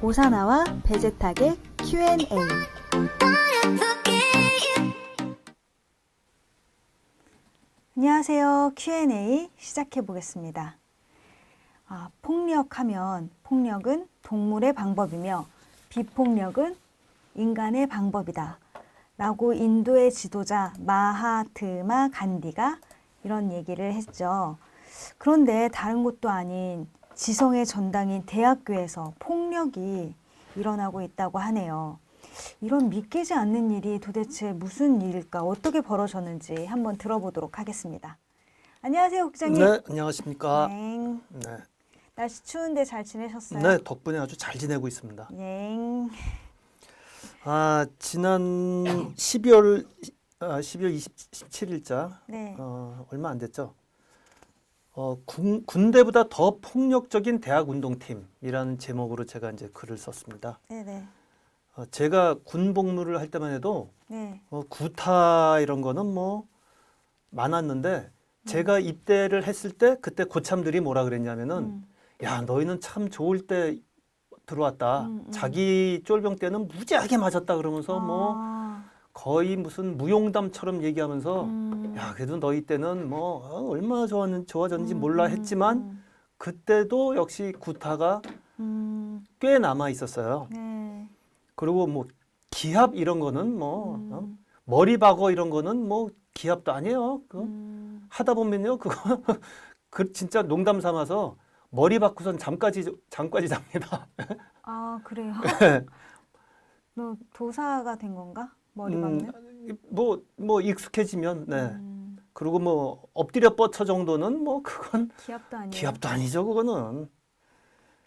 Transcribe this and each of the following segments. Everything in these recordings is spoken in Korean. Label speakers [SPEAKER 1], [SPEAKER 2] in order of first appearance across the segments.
[SPEAKER 1] 오사나와 베제탁의 Q&A. 안녕하세요. Q&A 시작해 보겠습니다. 폭력하면 폭력은 동물의 방법이며 비폭력은 인간의 방법이다 라고 인도의 지도자 마하트마 간디가 이런 얘기를 했죠. 그런데 다른 곳도 아닌 지성의 전당인 대학교에서 폭력이 일어나고 있다고 하네요. 이런 믿기지 않는 일이 도대체 무슨 일일까, 어떻게 벌어졌는지 한번 들어보도록 하겠습니다. 안녕하세요, 국장님.
[SPEAKER 2] 네, 안녕하십니까.
[SPEAKER 1] 네.
[SPEAKER 2] 네,
[SPEAKER 1] 날씨 추운데 잘 지내셨어요?
[SPEAKER 2] 네, 덕분에 아주 잘 지내고 있습니다.
[SPEAKER 1] 네.
[SPEAKER 2] 지난 12월 27일자,
[SPEAKER 1] 네.
[SPEAKER 2] 얼마 안 됐죠. 군대보다 더 폭력적인 대학 운동팀이라는 제목으로 제가 이제 글을 썼습니다.
[SPEAKER 1] 네네.
[SPEAKER 2] 제가 군 복무를 할 때만 해도
[SPEAKER 1] 네.
[SPEAKER 2] 구타 이런 거는 뭐 많았는데 제가 입대를 했을 때 그때 고참들이 뭐라 그랬냐면은 야, 너희는 참 좋을 때 들어왔다. 자기 쫄병 때는 무지하게 맞았다 그러면서 뭐 거의 무슨 무용담처럼 얘기하면서 야, 그래도 너희 때는 뭐 얼마나 좋아졌는지 몰라 했지만 그때도 역시 구타가 꽤 남아 있었어요.
[SPEAKER 1] 네.
[SPEAKER 2] 그리고 뭐 기합 이런 거는 뭐 머리 박어 이런 거는 뭐 기합도 아니에요. 하다 보면요, 그거 그 진짜 농담 삼아서 머리 박고선 잠까지 잡니다.
[SPEAKER 1] 그래요? 너 도사가 된 건가? 머리 박는?
[SPEAKER 2] 뭐 익숙해지면, 네. 그리고 뭐 엎드려 뻗쳐 정도는 뭐 그건
[SPEAKER 1] 기합도 아니에요?
[SPEAKER 2] 기합도 아니죠, 그거는.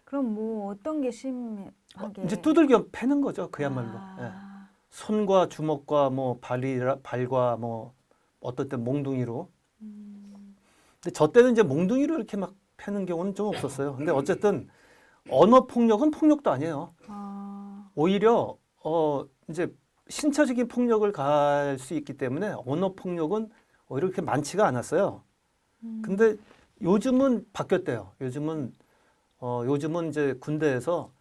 [SPEAKER 1] 그럼 뭐 어떤 게 심하게?
[SPEAKER 2] 이제 두들겨 패는 거죠, 그야말로. 예. 손과 주먹과 뭐 발과 뭐 어떨 땐 몽둥이로. 근데 저 때는 이제 몽둥이로 이렇게 막 패는 경우는 좀 없었어요. 근데 어쨌든 언어 폭력은 폭력도 아니에요. 오히려 이제 신체적인 폭력을 가할 수 있기 때문에 언어 폭력은 오히려 그렇게 많지가 않았어요. 근데 요즘은 바뀌었대요. 요즘은 이제 군대에서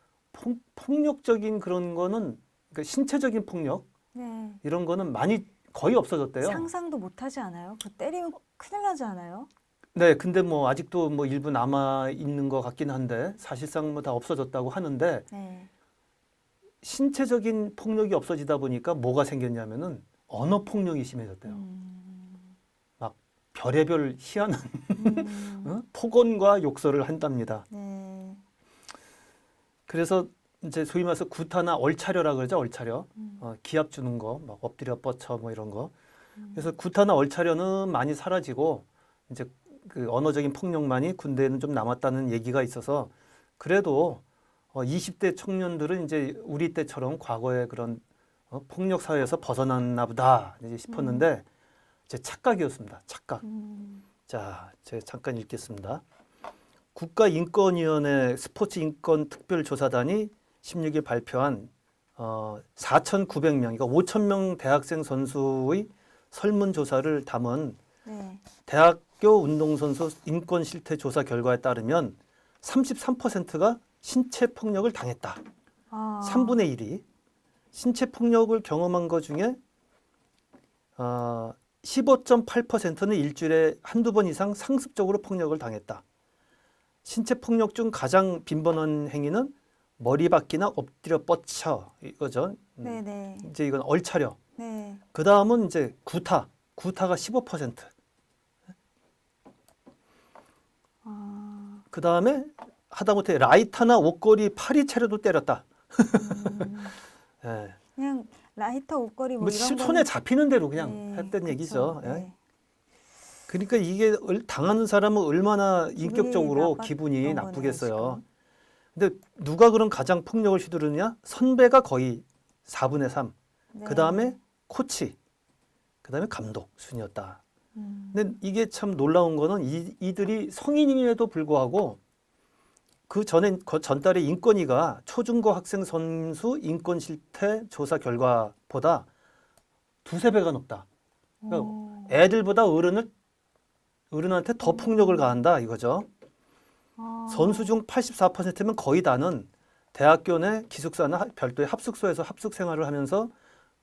[SPEAKER 2] 폭력적인 그런 거는, 그러니까 신체적인 폭력,
[SPEAKER 1] 네.
[SPEAKER 2] 이런 거는 많이 거의 없어졌대요.
[SPEAKER 1] 상상도 못 하지 않아요? 그 때리면 큰일 나지 않아요?
[SPEAKER 2] 네, 근데 뭐 아직도 뭐 일부 남아 있는 것 같긴 한데 사실상 뭐 다 없어졌다고 하는데,
[SPEAKER 1] 네.
[SPEAKER 2] 신체적인 폭력이 없어지다 보니까 뭐가 생겼냐면은 언어 폭력이 심해졌대요. 막 별의별 희한한 폭언과 욕설을 한답니다.
[SPEAKER 1] 네.
[SPEAKER 2] 그래서 이제 소위 말해서 구타나 얼차려라 그러죠, 얼차려. 기합 주는 거, 막 엎드려 뻗쳐 뭐 이런 거. 그래서 구타나 얼차려는 많이 사라지고 이제 그 언어적인 폭력만이 군대에는 좀 남았다는 얘기가 있어서, 그래도 20대 청년들은 이제 우리 때처럼 과거의 그런 폭력 사회에서 벗어났나 보다 이제 싶었는데 제 착각이었습니다. 착각. 자, 제가 잠깐 읽겠습니다. 국가인권위원회 스포츠인권특별조사단이 16일 발표한 4,900명, 그러니까 5,000명 대학생 선수의 설문조사를 담은
[SPEAKER 1] 네.
[SPEAKER 2] 대학교 운동선수 인권실태 조사 결과에 따르면 33%가 신체 폭력을 당했다. 3분의 1이 신체 폭력을 경험한 것 중에 15.8%는 일주일에 한두 번 이상 상습적으로 폭력을 당했다. 신체 폭력 중 가장 빈번한 행위는 머리 박기나 엎드려 뻗쳐 이거죠.
[SPEAKER 1] 네네.
[SPEAKER 2] 이제 이건 얼차려.
[SPEAKER 1] 네.
[SPEAKER 2] 그 다음은 이제 구타가 15%. 그 다음에 하다못해 라이터나 옷걸이 파리채로도 때렸다. 예.
[SPEAKER 1] 그냥 라이터 옷걸이 뭐 이런
[SPEAKER 2] 손에
[SPEAKER 1] 거는
[SPEAKER 2] 잡히는 대로 그냥
[SPEAKER 1] 네,
[SPEAKER 2] 했던
[SPEAKER 1] 그쵸.
[SPEAKER 2] 얘기죠. 예.
[SPEAKER 1] 네.
[SPEAKER 2] 그러니까 이게 당하는 사람은 얼마나
[SPEAKER 1] 기분이
[SPEAKER 2] 인격적으로
[SPEAKER 1] 나빴던
[SPEAKER 2] 기분이
[SPEAKER 1] 거네요,
[SPEAKER 2] 나쁘겠어요.
[SPEAKER 1] 지금.
[SPEAKER 2] 근데 누가 그런 가장 폭력을 휘두르느냐? 선배가 거의 4분의 3.
[SPEAKER 1] 네.
[SPEAKER 2] 그 다음에 코치. 그 다음에 감독 순이었다. 근데 이게 참 놀라운 거는 이들이 성인임에도 불구하고 그 전달에 인권위가 초중고 학생 선수 인권 실태 조사 결과보다 두세 배가 높다. 그러니까 애들보다 어른한테 더 폭력을 가한다 이거죠. 선수 중 84%면 거의 다는 대학교 내 기숙사나 별도의 합숙소에서 합숙 생활을 하면서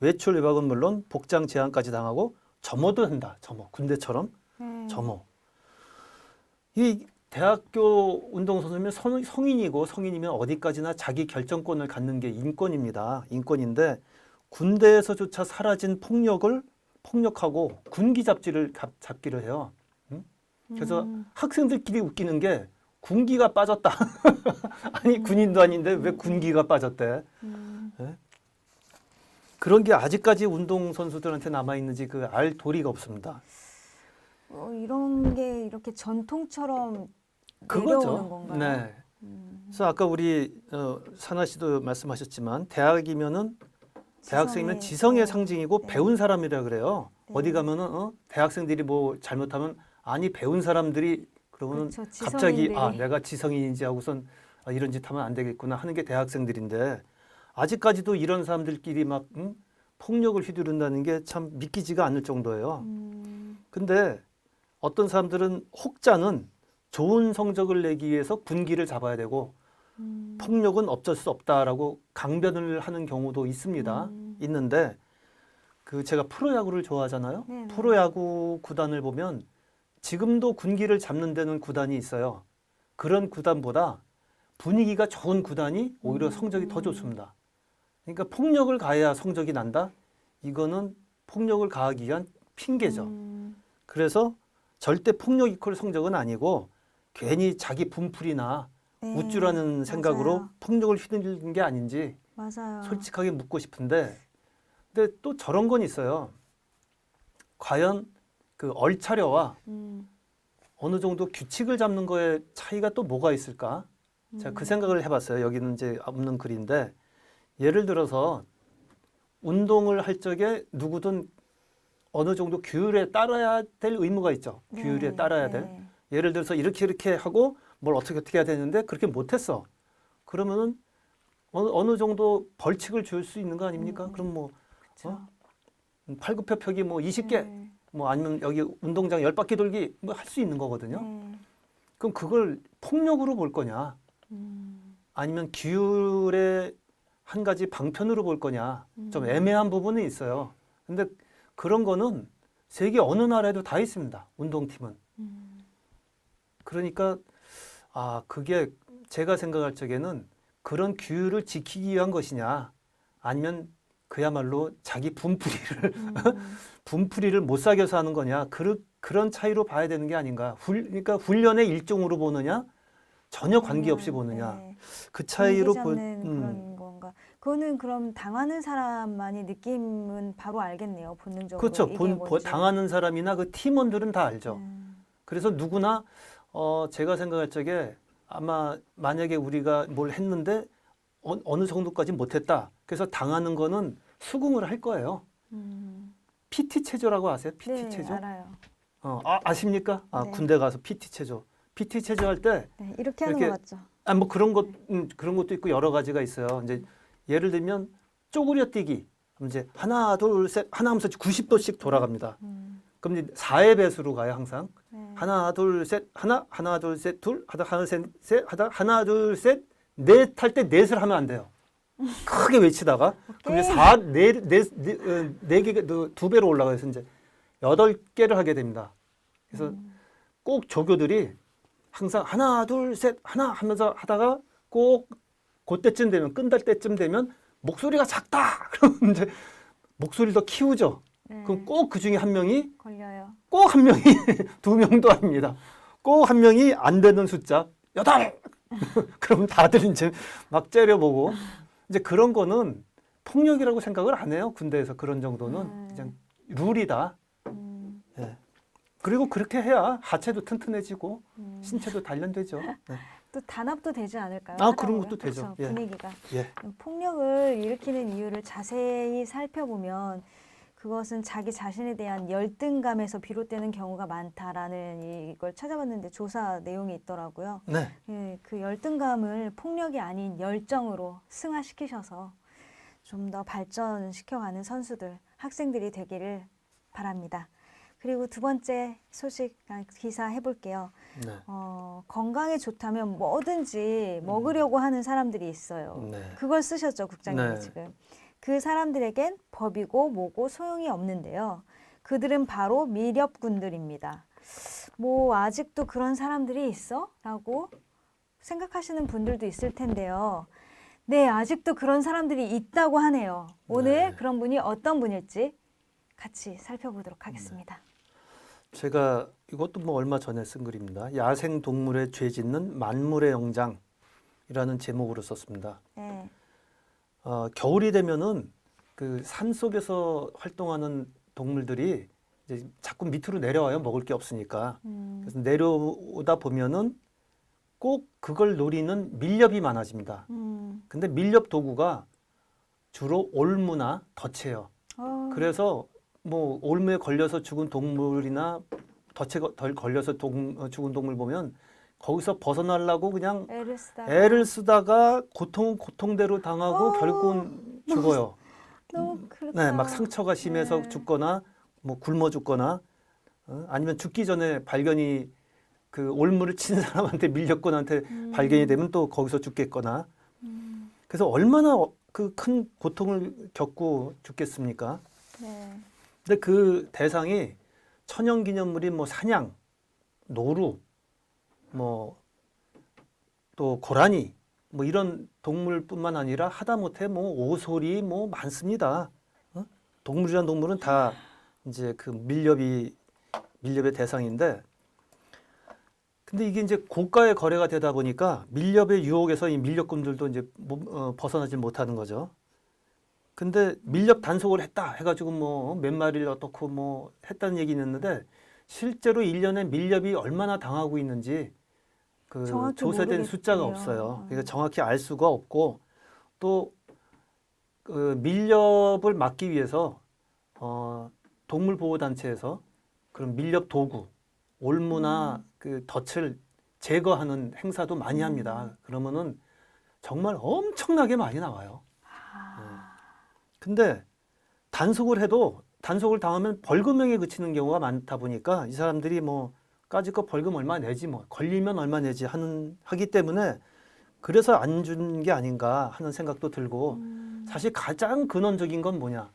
[SPEAKER 2] 외출 외박은 물론 복장 제한까지 당하고 점호도 한다. 점호. 군대처럼 점호. 이 대학교 운동선수면 성인이고 성인이면 어디까지나 자기 결정권을 갖는 게 인권입니다. 인권인데 군대에서조차 사라진 폭력하고 군기 잡기를 해요. 응? 그래서 학생들끼리 웃기는 게 군기가 빠졌다. 아니 군인도 아닌데 왜 군기가 빠졌대? 네? 그런 게 아직까지 운동선수들한테 남아있는지 그 알 도리가 없습니다.
[SPEAKER 1] 이런 게 이렇게 전통처럼
[SPEAKER 2] 그거죠.
[SPEAKER 1] 내려오는 건가요?
[SPEAKER 2] 네. 그래서 아까 우리 사나 씨도 말씀하셨지만 대학이면은 대학생이면 지성의 상징이고
[SPEAKER 1] 네.
[SPEAKER 2] 배운 사람이라 그래요.
[SPEAKER 1] 네.
[SPEAKER 2] 어디 가면은 대학생들이 뭐 잘못하면 아니 배운 사람들이 그러면
[SPEAKER 1] 그렇죠.
[SPEAKER 2] 갑자기
[SPEAKER 1] 지성인들이.
[SPEAKER 2] 내가 지성인인지 하고선 이런 짓 하면 안 되겠구나 하는 게 대학생들인데 아직까지도 이런 사람들끼리 막 폭력을 휘두른다는 게 참 믿기지가 않을 정도예요. 근데 어떤 사람들은 혹자는 좋은 성적을 내기 위해서 군기를 잡아야 되고 폭력은 어쩔 수 없다라고 강변을 하는 경우도 있습니다. 있는데 그 제가 프로야구를 좋아하잖아요.
[SPEAKER 1] 네네.
[SPEAKER 2] 프로야구 구단을 보면 지금도 군기를 잡는 데는 구단이 있어요. 그런 구단보다 분위기가 좋은 구단이 오히려 성적이 더 좋습니다. 그러니까 폭력을 가해야 성적이 난다? 이거는 폭력을 가하기 위한 핑계죠. 그래서 절대 폭력 이퀄 성적은 아니고 괜히 자기 분풀이나
[SPEAKER 1] 네,
[SPEAKER 2] 우쭐하는 생각으로
[SPEAKER 1] 맞아요.
[SPEAKER 2] 폭력을 휘두르는 게 아닌지
[SPEAKER 1] 맞아요.
[SPEAKER 2] 솔직하게 묻고 싶은데 근데 또 저런 건 있어요. 과연 그 얼차려와 어느 정도 규칙을 잡는 거에 차이가 또 뭐가 있을까? 제가 그 생각을 해봤어요. 여기는 이제 없는 글인데 예를 들어서 운동을 할 적에 누구든 어느 정도 규율에 따라야 될 의무가 있죠. 규율에
[SPEAKER 1] 네,
[SPEAKER 2] 따라야 될.
[SPEAKER 1] 네.
[SPEAKER 2] 예를 들어서 이렇게 하고 뭘 어떻게 해야 되는데 그렇게 못했어. 그러면은 어느 정도 벌칙을 줄 수 있는 거 아닙니까? 그럼 뭐
[SPEAKER 1] 그렇죠.
[SPEAKER 2] 팔굽혀펴기 뭐 20개 뭐 아니면 여기 운동장 10바퀴 돌기 뭐 할 수 있는 거거든요.
[SPEAKER 1] 네.
[SPEAKER 2] 그럼 그걸 폭력으로 볼 거냐? 아니면 규율의 한 가지 방편으로 볼 거냐? 좀 애매한 부분이 있어요. 근데 그런 거는 세계 어느 나라에도 다 있습니다. 운동팀은. 그러니까 그게 제가 생각할 적에는 그런 규율을 지키기 위한 것이냐 아니면 그야말로 자기 분풀이를 못 사겨서 하는 거냐 그런 차이로 봐야 되는 게 아닌가. 그러니까 훈련의 일종으로 보느냐 전혀 관계없이 보느냐
[SPEAKER 1] 네.
[SPEAKER 2] 그 차이로
[SPEAKER 1] 분기 잡는 그런 건가. 그거는 그럼 당하는 사람만이 느낌은 바로 알겠네요. 본능적으로.
[SPEAKER 2] 그렇죠.
[SPEAKER 1] 이게 뭔지.
[SPEAKER 2] 당하는 사람이나 그 팀원들은 다 알죠. 그래서 누구나 제가 생각할 적에 아마 만약에 우리가 뭘 했는데 어느 정도까지 못했다. 그래서 당하는 거는 수긍을 할 거예요. PT 체조라고 아세요? PT
[SPEAKER 1] 네,
[SPEAKER 2] 체조?
[SPEAKER 1] 알아요.
[SPEAKER 2] 아십니까?
[SPEAKER 1] 네.
[SPEAKER 2] 군대 가서 PT 체조. PT 체조 할 때
[SPEAKER 1] 네, 이렇게 하는
[SPEAKER 2] 이렇게-
[SPEAKER 1] 거 맞죠?
[SPEAKER 2] 뭐 그런 것도 있고 여러 가지가 있어요. 이제 예를 들면 쪼그려 뛰기. 그럼 이제 하나 둘 셋 하나 하면서 90도씩 돌아갑니다. 그럼 이제 4의 배수로 가요, 항상.
[SPEAKER 1] 네.
[SPEAKER 2] 하나 둘 셋 하나 둘 셋 둘 하다 하나 셋 하다 하나 둘 셋 넷 할 때 넷을 하면 안 돼요. 크게 외치다가 그럼 이제 네 개가 두 배로 올라가서 이제 8개를 하게 됩니다. 그래서 꼭 조교들이 항상 하나 둘 셋 하나 하면서 하다가 꼭 그때쯤 되면 끝날 때쯤 되면 목소리가 작다. 그러면 이제 목소리를 더 키우죠.
[SPEAKER 1] 네.
[SPEAKER 2] 그럼 꼭 그 중에 한 명이
[SPEAKER 1] 걸려요.
[SPEAKER 2] 꼭 한 명이 두 명도 아닙니다. 꼭 한 명이 안 되는 숫자 8. 그럼 다들 이제 막 째려보고 이제 그런 거는 폭력이라고 생각을 안 해요. 군대에서 그런 정도는 그냥 룰이다. 예. 그리고 그렇게 해야 하체도 튼튼해지고 신체도 단련되죠. 네.
[SPEAKER 1] 또 단합도 되지 않을까요?
[SPEAKER 2] 그런
[SPEAKER 1] 하다 보면?
[SPEAKER 2] 것도 되죠.
[SPEAKER 1] 그쵸,
[SPEAKER 2] 예.
[SPEAKER 1] 분위기가.
[SPEAKER 2] 예.
[SPEAKER 1] 폭력을 일으키는 이유를 자세히 살펴보면 그것은 자기 자신에 대한 열등감에서 비롯되는 경우가 많다라는 이걸 찾아봤는데 조사 내용이 있더라고요.
[SPEAKER 2] 네.
[SPEAKER 1] 예, 그 열등감을 폭력이 아닌 열정으로 승화시키셔서 좀 더 발전시켜가는 선수들, 학생들이 되기를 바랍니다. 그리고 두 번째 소식, 기사 해볼게요.
[SPEAKER 2] 네.
[SPEAKER 1] 건강에 좋다면 뭐든지 먹으려고 하는 사람들이 있어요.
[SPEAKER 2] 네.
[SPEAKER 1] 그걸 쓰셨죠, 국장님이
[SPEAKER 2] 네.
[SPEAKER 1] 지금. 그 사람들에겐 법이고 뭐고 소용이 없는데요. 그들은 바로 밀렵꾼들입니다. 뭐 아직도 그런 사람들이 있어? 라고 생각하시는 분들도 있을 텐데요. 네, 아직도 그런 사람들이 있다고 하네요. 오늘
[SPEAKER 2] 네.
[SPEAKER 1] 그런 분이 어떤 분일지 같이 살펴보도록 하겠습니다.
[SPEAKER 2] 제가 이것도 뭐 얼마 전에 쓴 글입니다. 야생 동물에 죄 짓는 만물의 영장이라는 제목으로 썼습니다.
[SPEAKER 1] 네.
[SPEAKER 2] 겨울이 되면은 그 산 속에서 활동하는 동물들이 이제 자꾸 밑으로 내려와요. 먹을 게 없으니까. 그래서 내려오다 보면은 꼭 그걸 노리는 밀렵이 많아집니다. 근데 밀렵 도구가 주로 올무나 덫이에요. 그래서 뭐 올무에 걸려서 죽은 동물이나 덫에 걸려서 죽은 동물 보면 거기서 벗어나려고 그냥 애를 쓰다가 고통대로 당하고 결국은 죽어요.
[SPEAKER 1] 너무 그렇다.
[SPEAKER 2] 네, 막 상처가 심해서
[SPEAKER 1] 네.
[SPEAKER 2] 죽거나 뭐 굶어 죽거나 아니면 죽기 전에 발견이 그 올무를 친 사람한테 밀렵꾼한테 발견이 되면 또 거기서 죽겠거나. 그래서 얼마나 그 큰 고통을 겪고 죽겠습니까?
[SPEAKER 1] 네.
[SPEAKER 2] 근데 그 대상이 천연기념물이 뭐 사냥, 노루, 뭐 또 고라니, 뭐 이런 동물뿐만 아니라 하다못해 뭐 오소리 뭐 많습니다. 동물이란 동물은 다 이제 그 밀렵의 대상인데, 근데 이게 이제 고가의 거래가 되다 보니까 밀렵의 유혹에서 이 밀렵꾼들도 이제 벗어나지 못하는 거죠. 근데 밀렵 단속을 했다 해가지고 뭐 몇 마리를 어떻고 뭐 했다는 얘기는 있는데 실제로 1년에 밀렵이 얼마나 당하고 있는지 그
[SPEAKER 1] 정확히
[SPEAKER 2] 조사된 숫자가
[SPEAKER 1] 모르겠네요.
[SPEAKER 2] 없어요. 그러니까 정확히 알 수가 없고 또 그 밀렵을 막기 위해서 동물보호단체에서 그런 밀렵 도구, 올무나 그 덫을 제거하는 행사도 많이 합니다. 그러면은 정말 엄청나게 많이 나와요. 근데 단속을 해도 단속을 당하면 벌금형에 그치는 경우가 많다 보니까 이 사람들이 뭐 까짓거 벌금 얼마 내지 뭐 걸리면 얼마 내지 하기 때문에 그래서 안 준 게 아닌가 하는 생각도 들고 사실 가장 근원적인 건 뭐냐?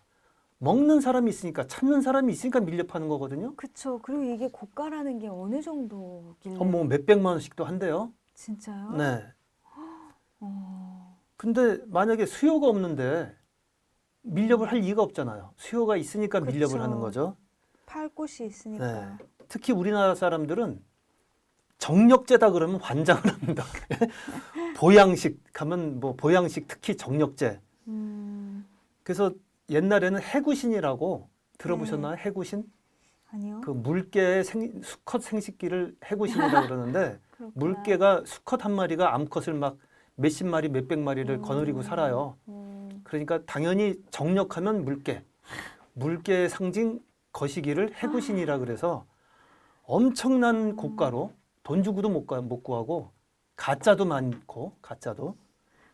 [SPEAKER 2] 먹는 사람이 있으니까 찾는 사람이 있으니까 밀렵하는 거거든요.
[SPEAKER 1] 그쵸. 그리고 이게 고가라는 게 어느 정도길래?
[SPEAKER 2] 뭐 몇백만 원씩도 한대요.
[SPEAKER 1] 진짜요?
[SPEAKER 2] 네.
[SPEAKER 1] 어,
[SPEAKER 2] 근데 만약에 수요가 없는데 밀렵을 할 이유가 없잖아요. 수요가 있으니까 밀렵을
[SPEAKER 1] 그쵸.
[SPEAKER 2] 하는 거죠.
[SPEAKER 1] 팔 곳이 있으니까.
[SPEAKER 2] 네. 특히 우리나라 사람들은 정력제다 그러면 환장을 합니다. 보양식 하면 뭐 보양식 특히 정력제. 그래서 옛날에는 해구신이라고 들어보셨나요? 해구신?
[SPEAKER 1] 아니요.
[SPEAKER 2] 그 물개의 수컷 생식기를 해구신이라고 그러는데
[SPEAKER 1] 그렇구나.
[SPEAKER 2] 물개가 수컷 한 마리가 암컷을 막 몇십 마리, 몇백 마리를 거느리고 살아요. 그러니까 당연히 정력하면 물개. 물개의 상징 거시기를 해구신이라 그래서 엄청난 고가로 돈 주고도 못 구하고 가짜도 많고 가짜도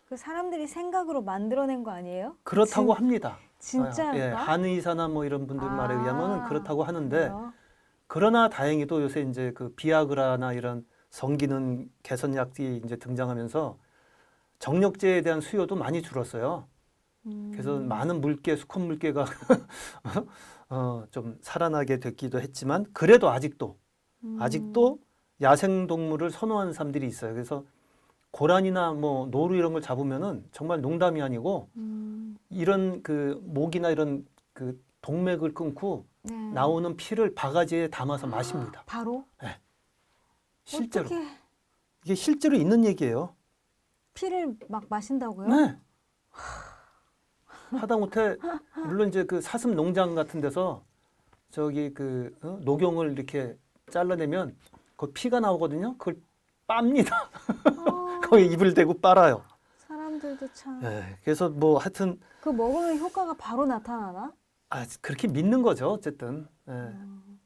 [SPEAKER 1] 그 사람들이 생각으로 만들어낸 거 아니에요?
[SPEAKER 2] 그렇다고 합니다.
[SPEAKER 1] 진짜일까?
[SPEAKER 2] 예, 한의사나 뭐 이런 분들 말에 의하면 그렇다고 하는데
[SPEAKER 1] 그래요?
[SPEAKER 2] 그러나 다행히도 요새 이제 그 비아그라나 이런 성기능 개선약이 이제 등장하면서 정력제에 대한 수요도 많이 줄었어요. 그래서 많은 물개, 수컷 물개가 좀 살아나게 됐기도 했지만 그래도 아직도 야생 동물을 선호하는 사람들이 있어요. 그래서 고라니나 뭐 노루 이런 걸 잡으면은 정말 농담이 아니고 이런 그 목이나 이런 그 동맥을 끊고
[SPEAKER 1] 네.
[SPEAKER 2] 나오는 피를 바가지에 담아서 마십니다.
[SPEAKER 1] 바로?
[SPEAKER 2] 네. 실제로.
[SPEAKER 1] 어떻게
[SPEAKER 2] 이게 실제로 있는 얘기예요.
[SPEAKER 1] 피를 막 마신다고요?
[SPEAKER 2] 네. 하다못해 물론 이제 그 사슴 농장 같은 데서 저기 그 녹용을 이렇게 잘라내면 그 피가 나오거든요. 그걸 빱니다. 거기 입을 대고 빨아요.
[SPEAKER 1] 사람들도 참.
[SPEAKER 2] 네. 그래서 뭐 하여튼
[SPEAKER 1] 그 먹으면 효과가 바로 나타나나?
[SPEAKER 2] 그렇게 믿는 거죠. 어쨌든. 네.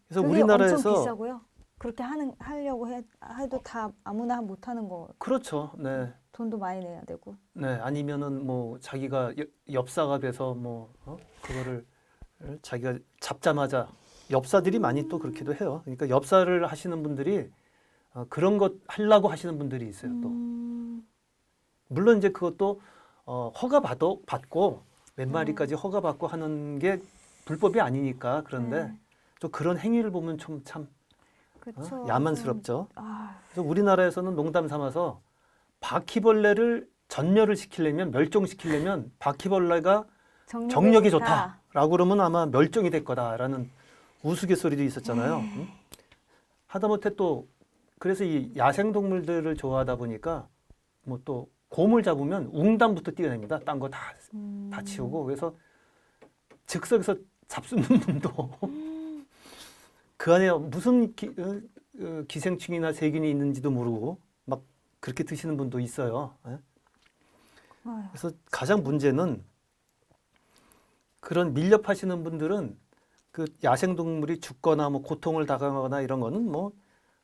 [SPEAKER 2] 그래서
[SPEAKER 1] 그게
[SPEAKER 2] 우리나라에서
[SPEAKER 1] 엄청 비싸고요. 그렇게 하려고 해도 다 아무나 못 하는 거.
[SPEAKER 2] 그렇죠. 네.
[SPEAKER 1] 돈도 많이 내야 되고.
[SPEAKER 2] 네. 아니면은 뭐 자기가 엽사가 돼서 뭐 그거를 자기가 잡자마자 엽사들이 많이 또 그렇게도 해요. 그러니까 엽사를 하시는 분들이 그런 것 하려고 하시는 분들이 있어요. 또 물론 이제 그것도 허가 받고 몇 마리까지 허가 받고 하는 게 불법이 아니니까. 그런데
[SPEAKER 1] 네.
[SPEAKER 2] 좀 그런 행위를 보면 좀 참
[SPEAKER 1] 그쵸.
[SPEAKER 2] 야만스럽죠.
[SPEAKER 1] 아,
[SPEAKER 2] 그래서 우리나라에서는 농담 삼아서 바퀴벌레를 전멸을 시키려면, 멸종시키려면 바퀴벌레가 정력이 좋다라고 그러면 아마 멸종이 될 거다라는 우스갯소리도 있었잖아요. 응? 하다못해 또 그래서 이 야생동물들을 좋아하다 보니까 뭐 또 곰을 잡으면 웅담부터 띄어냅니다. 딴 거 다 치우고. 그래서 즉석에서 잡수는 분도 그 안에 무슨 기생충이나 세균이 있는지도 모르고 막 그렇게 드시는 분도 있어요. 예?
[SPEAKER 1] 아유.
[SPEAKER 2] 그래서 가장 문제는 그런 밀렵하시는 분들은 그 야생동물이 죽거나 뭐 고통을 당하거나 이런 거는 뭐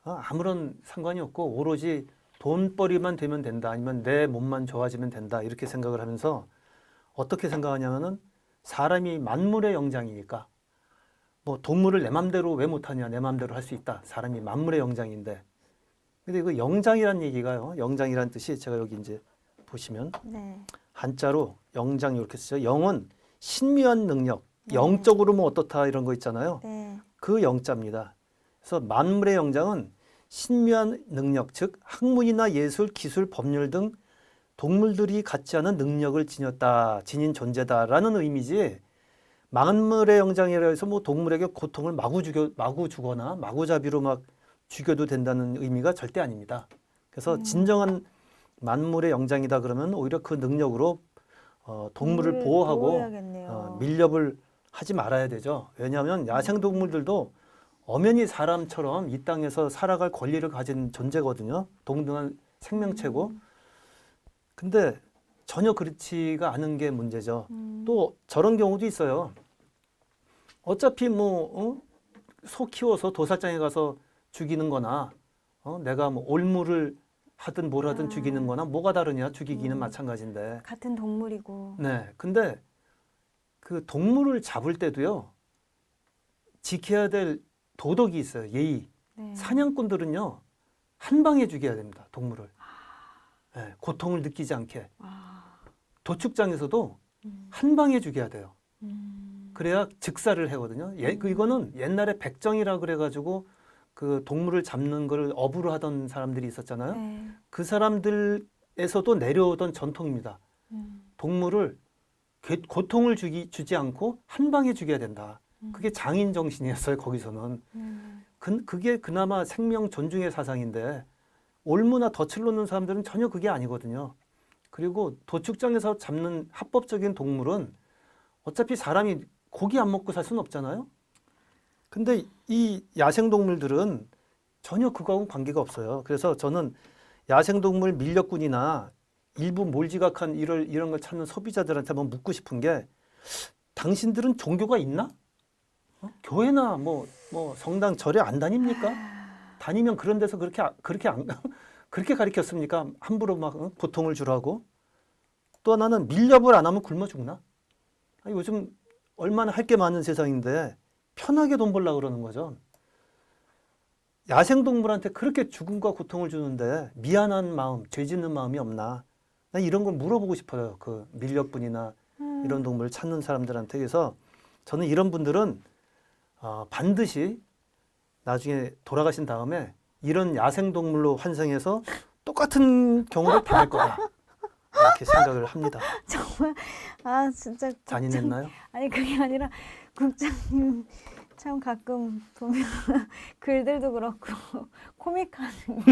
[SPEAKER 2] 아무런 상관이 없고 오로지 돈벌이만 되면 된다, 아니면 내 몸만 좋아지면 된다, 이렇게 생각을 하면서 어떻게 생각하냐면은 사람이 만물의 영장이니까 뭐 동물을 내 맘대로 왜 못하냐, 내 맘대로 할 수 있다, 사람이 만물의 영장인데. 근데 이거 영장이란 얘기가요, 영장이란 뜻이 제가 여기 이제 보시면
[SPEAKER 1] 네.
[SPEAKER 2] 한자로 영장 이렇게 쓰죠. 영은 신묘한 능력,
[SPEAKER 1] 네.
[SPEAKER 2] 영적으로 뭐 어떻다 이런 거 있잖아요.
[SPEAKER 1] 네.
[SPEAKER 2] 그 영자입니다. 그래서 만물의 영장은 신묘한 능력, 즉 학문이나 예술, 기술, 법률 등 동물들이 갖지 않은 능력을 지닌 존재다라는 의미지, 만물의 영장이라 해서 뭐 동물에게 고통을 마구 주거나 마구잡이로 막 죽여도 된다는 의미가 절대 아닙니다. 그래서 진정한 만물의 영장이다 그러면 오히려 그 능력으로 동물을 보호하고
[SPEAKER 1] 보호해야겠네요.
[SPEAKER 2] 밀렵을 하지 말아야 되죠. 왜냐하면 야생동물들도 엄연히 사람처럼 이 땅에서 살아갈 권리를 가진 존재거든요. 동등한 생명체고. 근데 전혀 그렇지가 않은 게 문제죠. 또 저런 경우도 있어요. 어차피 뭐 소 키워서 도살장에 가서 죽이는 거나 내가 뭐 올무를 하든 뭘 하든 죽이는 거나 뭐가 다르냐, 죽이기는 마찬가지인데.
[SPEAKER 1] 같은 동물이고.
[SPEAKER 2] 네. 근데 그 동물을 잡을 때도요, 지켜야 될 도덕이 있어요. 예의.
[SPEAKER 1] 네.
[SPEAKER 2] 사냥꾼들은요, 한 방에 죽여야 됩니다. 동물을. 네, 고통을 느끼지 않게. 도축장에서도 한 방에 죽여야 돼요. 그래야 즉사를 하거든요. 이거는 옛날에 백정이라 그래가지고 그 동물을 잡는 걸 업으로 하던 사람들이 있었잖아요.
[SPEAKER 1] 네.
[SPEAKER 2] 그 사람들에서도 내려오던 전통입니다. 동물을 고통을 주지 않고 한 방에 죽여야 된다. 그게 장인 정신이었어요. 거기서는. 그게 그나마 생명 존중의 사상인데, 올무나 덫을 놓는 사람들은 전혀 그게 아니거든요. 그리고 도축장에서 잡는 합법적인 동물은 어차피 사람이 고기 안 먹고 살 수는 없잖아요. 근데 이 야생동물들은 전혀 그거하고는 관계가 없어요. 그래서 저는 야생동물 밀렵꾼이나 일부 몰지각한 이런 걸 찾는 소비자들한테 한번 묻고 싶은 게, 당신들은 종교가 있나? 교회나 뭐 성당 절에 안 다닙니까? 다니면 그런 데서 그렇게 가르쳤습니까? 함부로 막 고통을 주라고. 또 하나는 밀렵을 안 하면 굶어 죽나? 요즘 얼마나 할 게 많은 세상인데 편하게 돈 벌려고 그러는 거죠. 야생동물한테 그렇게 죽음과 고통을 주는데 미안한 마음, 죄 짓는 마음이 없나? 난 이런 걸 물어보고 싶어요. 그 밀렵꾼이나 이런 동물을 찾는 사람들한테. 그래서 저는 이런 분들은 반드시 나중에 돌아가신 다음에 이런 야생동물로 환생해서 똑같은 경우를 당할 거다, 이렇게 생각을 합니다.
[SPEAKER 1] 정말 진짜
[SPEAKER 2] 잔인했나요?
[SPEAKER 1] 아니 그게 아니라 국장님 참 가끔 보면 글들도 그렇고 코믹한 것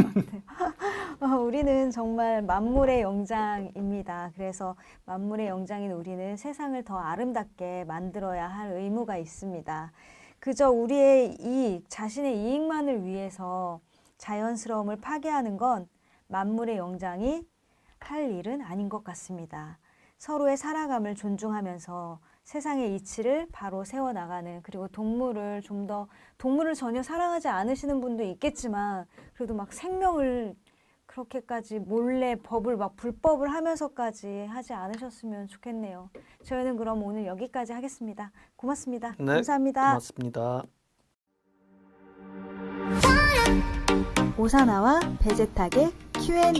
[SPEAKER 1] 같아요. 우리는 정말 만물의 영장입니다. 그래서 만물의 영장인 우리는 세상을 더 아름답게 만들어야 할 의무가 있습니다. 그저 우리의 이익, 자신의 이익만을 위해서 자연스러움을 파괴하는 건 만물의 영장이 할 일은 아닌 것 같습니다. 서로의 살아감을 존중하면서 세상의 이치를 바로 세워나가는, 그리고 동물을 전혀 사랑하지 않으시는 분도 있겠지만 그래도 막 생명을 그렇게까지 몰래 법을 막 불법을 하면서까지 하지 않으셨으면 좋겠네요. 저희는 그럼 오늘 여기까지 하겠습니다. 고맙습니다.
[SPEAKER 2] 네,
[SPEAKER 1] 감사합니다.
[SPEAKER 2] 고맙습니다.
[SPEAKER 1] 오사나와 베제탁의 Q&A.